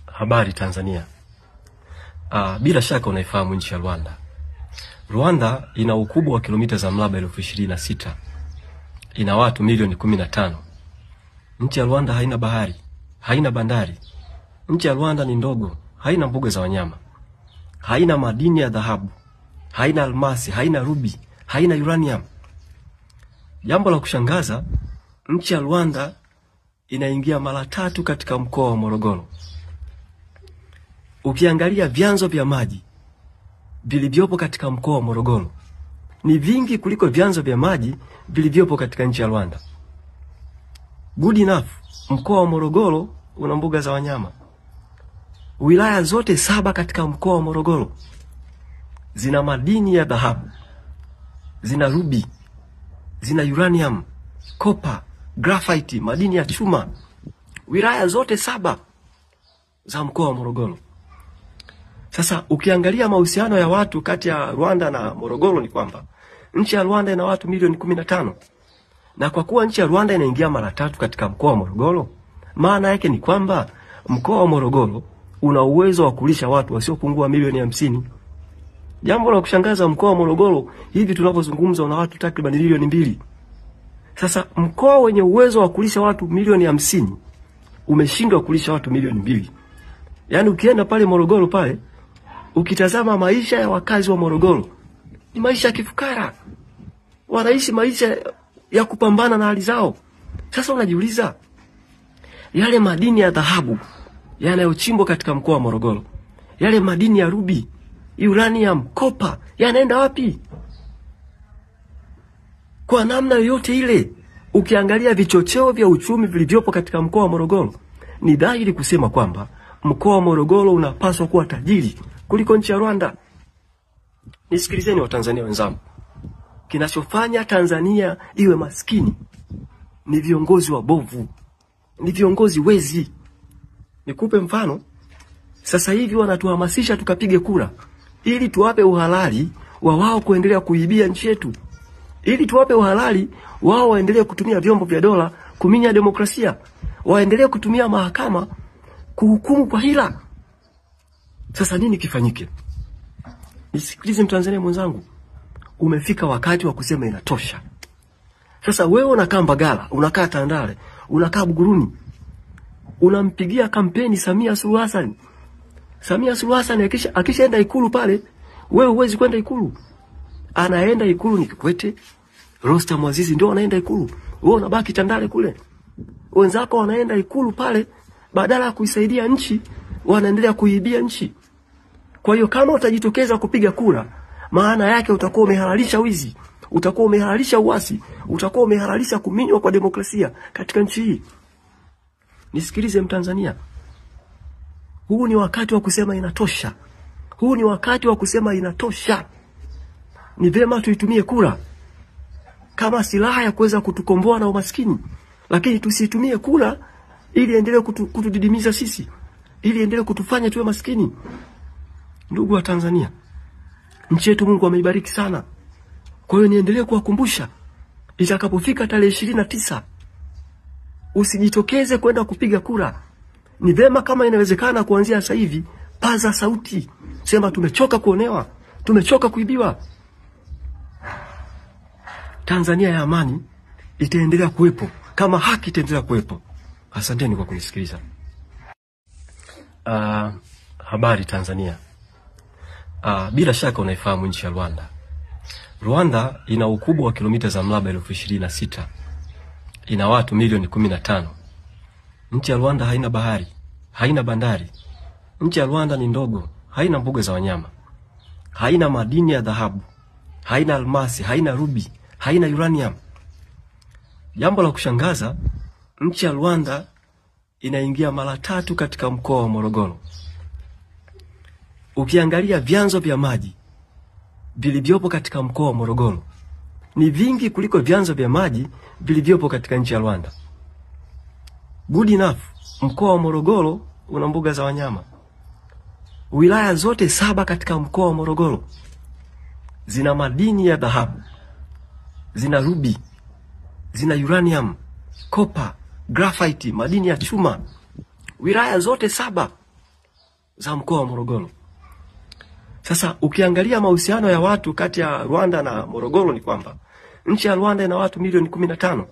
Habari Tanzania. Bila shaka unaifahamu nchi ya Rwanda. Rwanda ina ukubwa wa kilomita za mraba 26,000. Ina watu milioni 15. Nchi ya Rwanda haina bahari, haina bandari. Nchi ya Rwanda ni ndogo, haina mbuga za wanyama. Haina madini ya dhahabu, haina almasi, haina rubi, haina uranium. Jambo la kushangaza, nchi ya Rwanda inaingia mara 3 katika mkoa wa Morogoro. Ukiangalia vyanzo vya maji vilivyopo katika mkoa wa Morogoro ni vingi kuliko vyanzo vya maji vilivyopo katika nchi ya Rwanda. Good enough, mkoa wa Morogoro una mbuga za wanyama. Wilaya zote 7 katika mkoa wa Morogoro zina madini ya dhahabu, zina rubi, zina uranium, copper, graphite, madini ya chuma. Wilaya zote 7 za mkoa wa Morogoro. Sasa ukiangalia mahusiano ya watu kati ya Rwanda na Morogoro ni kwamba nchi ya Rwanda ina watu milioni 15. Na kwa kuwa nchi ya Rwanda inaingia mara 3 katika mkoa wa Morogoro, maana yake ni kwamba mkoa wa Morogoro una uwezo wa kulisha watu wasiopungua milioni 50. Jambo la kushangaza, mkoa wa Morogoro hivi tunapozungumza una watu takriban milioni 2. Sasa mkoa wenye uwezo wa kulisha watu milioni 50 umeshindwa kulisha watu milioni 2. Yaani ukienda pale Morogoro pale, ukitazama maisha ya wakazi wa Morogoro ni maisha ya kifukara. Wanaishi maisha ya kupambana na hali zao. Sasa unajiuliza, yale madini ya dhahabu yanayochimbwa katika mkoa wa Morogoro, yale madini ya rubi, uranium, copper yanaenda wapi? Kwa namna yoyote ile, ukiangalia vichocheo vya uchumi vilivyopo katika mkoa wa Morogoro, ni dhahiri kusema kwamba mkoa wa Morogoro unapaswa kuwa tajiri kuliko nchi ya Rwanda. Nisikilizeni Watanzania wenzangu. Kinachofanya Tanzania iwe maskini ni viongozi wabovu, ni viongozi wezi. Nikupe mfano. Sasa hivi wanatuhamasisha tukapige kura ili tuwape uhalali wa wao kuendelea kuibia nchi yetu. Ili tuwape uhalali wao waendelee kutumia vyombo vya dola kuminya demokrasia, waendelee kutumia mahakama kuhukumu kwa hila. Sasa nini kifanyike? Nisikilize Mtanzania mwenzangu. Umefika wakati wa kusema inatosha. Sasa wewe unakaa Mbagala, unakaa Tandale, unakaa Buguruni, unampigia kampeni Samia Suluhu Hassan. Samia Suluhu Hassan akishaenda Ikulu pale, wewe huwezi kwenda Ikulu. Anaenda Ikulu ni Kikwete, Rostam Azizi ndio anaenda Ikulu. Wewe unabaki Tandale kule. Wenzako wanaenda Ikulu pale, badala ya kuisaidia nchi, wanaendelea kuibia nchi. Kwa hiyo kama utajitokeza kupiga kura, maana yake utakuwa umehalalisha wizi, utakuwa umehalalisha uasi, utakuwa umehalalisha kuminywa kwa demokrasia katika nchi hii. Nisikilize Mtanzania. Huu ni wakati wa kusema inatosha. Huu ni wakati wa kusema inatosha. Ni vema tuitumie kura kama silaha ya kuweza kutukomboa na umaskini, lakini tusitumie kura ili endelee kutudidimiza sisi, ili endelee kutufanya tuwe maskini. Ndugu wa Tanzania, nchi yetu Mungu ameibariki sana. Kwa hiyo niendelee kuwakumbusha, itakapofika tarehe 29 usijitokeze kwenda kupiga kura. Ni vema kama inawezekana kuanzia sasa hivi, paza sauti, sema tumechoka kuonewa, tumechoka kuibiwa. Tanzania ya amani itaendelea kuwepo kama haki itaendelea kuwepo. Asanteni kwa kunisikiliza. Habari Tanzania. Bila shaka unaifahamu nchi ya Rwanda. Rwanda ina ukubwa wa kilomita za mraba 26,000. Ina watu milioni 15. Nchi ya Rwanda haina bahari, haina bandari. Nchi ya Rwanda ni ndogo, haina mbuga za wanyama. Haina madini ya dhahabu, haina almasi, haina rubi, haina uranium. Jambo la kushangaza, nchi ya Rwanda inaingia mara 3 katika mkoa wa Morogoro. Ukiangalia vyanzo vya maji vilivyopo katika mkoa wa Morogoro ni vingi kuliko vyanzo vya maji vilivyopo katika nchi ya Rwanda. Good enough, mkoa wa Morogoro una mbuga za wanyama. Wilaya zote 7 katika mkoa wa Morogoro zina madini ya dhahabu, zina rubi, zina uranium, copper, graphite, madini ya chuma. wilaya zote 7 za mkoa wa Morogoro. Sasa ukiangalia mahusiano ya watu kati ya Rwanda na Morogoro ni kwamba nchi ya Rwanda ina watu milioni 15.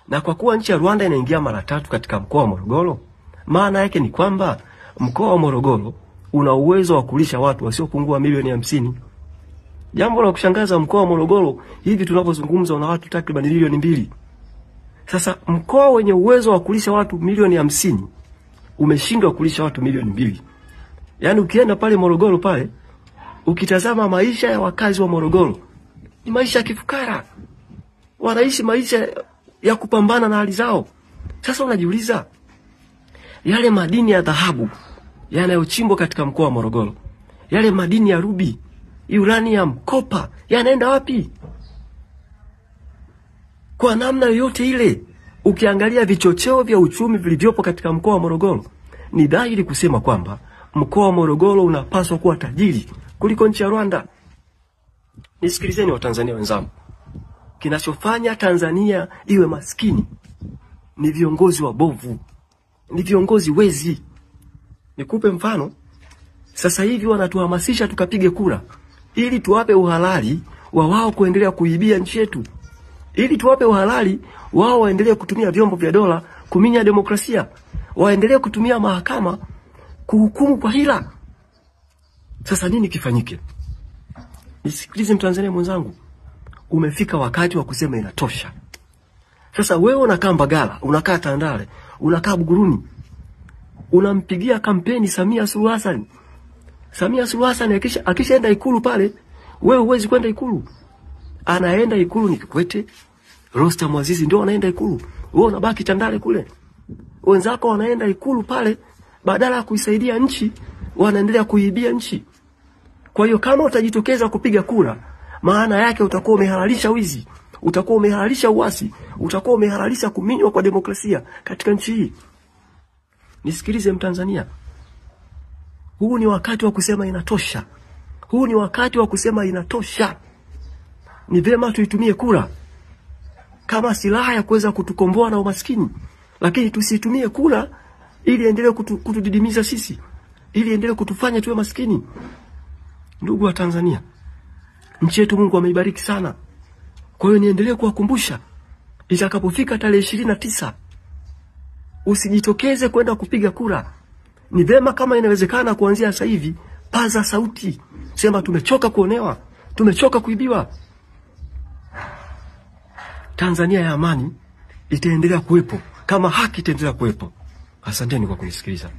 Na kwa kuwa nchi ya Rwanda inaingia mara 3 katika mkoa wa Morogoro, maana yake ni kwamba mkoa wa Morogoro una uwezo wa kulisha watu wasiopungua milioni 50. Jambo la kushangaza, mkoa wa Morogoro hivi tunapozungumza una watu takriban milioni 2. Sasa mkoa wenye uwezo wa kulisha watu milioni 50 umeshindwa kulisha watu milioni 2. Yaani ukienda pale Morogoro pale, ukitazama maisha ya wakazi wa Morogoro ni maisha ya kifukara. Wanaishi maisha ya kupambana na hali zao. Sasa unajiuliza, yale madini ya dhahabu yanayochimbwa katika mkoa wa Morogoro, yale madini ya rubi, uranium, copper, yanaenda wapi? Kwa namna yoyote ile, ukiangalia vichocheo vya uchumi vilivyopo katika mkoa wa Morogoro, ni dhahiri kusema kwamba mkoa wa Morogoro unapaswa kuwa tajiri kuliko nchi ya Rwanda. Nisikilizeni Watanzania wenzangu. Kinachofanya Tanzania iwe maskini ni viongozi wabovu, ni viongozi wezi. Nikupe mfano. Sasa hivi wanatuhamasisha tukapige kura ili tuwape uhalali wa wao kuendelea kuibia nchi yetu. Ili tuwape uhalali wao waendelee kutumia vyombo vya dola kuminya demokrasia, waendelee kutumia mahakama kuhukumu kwa hila. Sasa nini kifanyike? Nisikilize Mtanzania mwenzangu. Umefika wakati wa kusema inatosha. Sasa wewe unakaa Mbagala, unakaa Tandale, unakaa Buguruni, unampigia kampeni Samia Suluhu Hassan. Samia Suluhu Hassan akishaenda Ikulu pale, wewe huwezi kwenda Ikulu. Anaenda Ikulu ni Kikwete, Rostam Azizi ndio anaenda Ikulu. Wewe unabaki Tandale kule. Wenzako wanaenda Ikulu pale, badala ya kuisaidia nchi, wanaendelea kuibia nchi. Kwa hiyo kama utajitokeza kupiga kura, maana yake utakuwa umehalalisha wizi, utakuwa umehalalisha uasi, utakuwa umehalalisha kuminywa kwa demokrasia katika nchi hii. Nisikilize Mtanzania. Huu ni wakati wa kusema inatosha. Huu ni wakati wa kusema inatosha. Ni vema tuitumie kura kama silaha ya kuweza kutukomboa na umaskini, lakini tusitumie kura ili endelee kutudidimiza sisi, ili endelee kutufanya tuwe maskini. Ndugu wa Tanzania, nchi yetu Mungu ameibariki sana. Kwa hiyo niendelee kuwakumbusha, itakapofika tarehe 29 usijitokeze kwenda kupiga kura. Ni vema kama inawezekana kuanzia sasa hivi, paza sauti, sema tumechoka kuonewa, tumechoka kuibiwa. Tanzania ya amani itaendelea kuwepo kama haki itaendelea kuwepo. Asanteni kwa kunisikiliza.